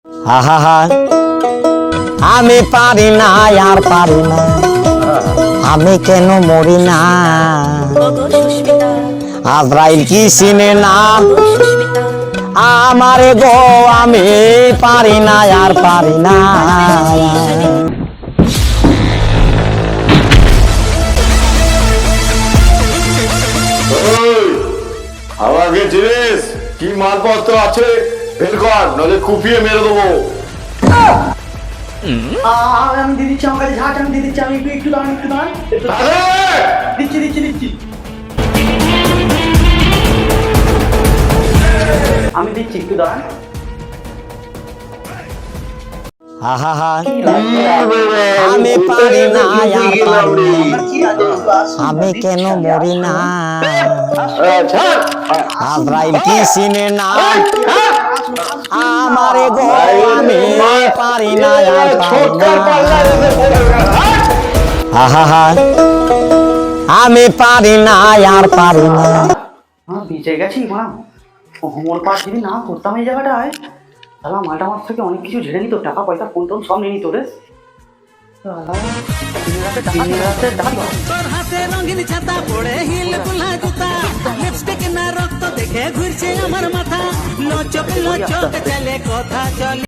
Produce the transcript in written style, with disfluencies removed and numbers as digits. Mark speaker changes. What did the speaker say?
Speaker 1: আহা আমি পারি না আর পারি না, আমি কেন মরি না। আজরাইল কি চিনে না আমারে গো, আমি পারি না আর পারি না।
Speaker 2: আমাকে জিনিস কি মালপত্র আছে বের কর, নইলে কুপিয়ে মেরে দেবো।
Speaker 3: আমি দিয়ে দিচ্ছি, আমার কাছে ঝাঁট আমি দিয়ে দিচ্ছি। আমি একটু দাঁড়ান, একটু দাঁড়ান, দিচ্ছি দিচ্ছি দিচ্ছি। আমি দিচ্ছি, একটু দাঁড়ান।
Speaker 1: আহা আমি পারি না আর পারি না, আমি কেন মরি না। আজরাইল কি চিনে না আমারে গো, আমি পারি না আর পারি না। আহা আমি পারি না আর পারি না।
Speaker 3: বেঁচে গেছি মা। হোমওয়ার্ক পাস যদি না করতাম এই জায়গাটায়, তাহলে মালটা আমার থেকে অনেক কিছু ঝেড়ে নিত, টাকা পয়সা ফোন টোন সব নিয়ে নিত রে।
Speaker 4: তোর হাতে রঙিন ছাতা পড়ে হিল গুলা জুতা, লিপস্টিক না রক্ত দেখে ঘুরছে আমার মাথা, লচক লচক চলে কথা চলে।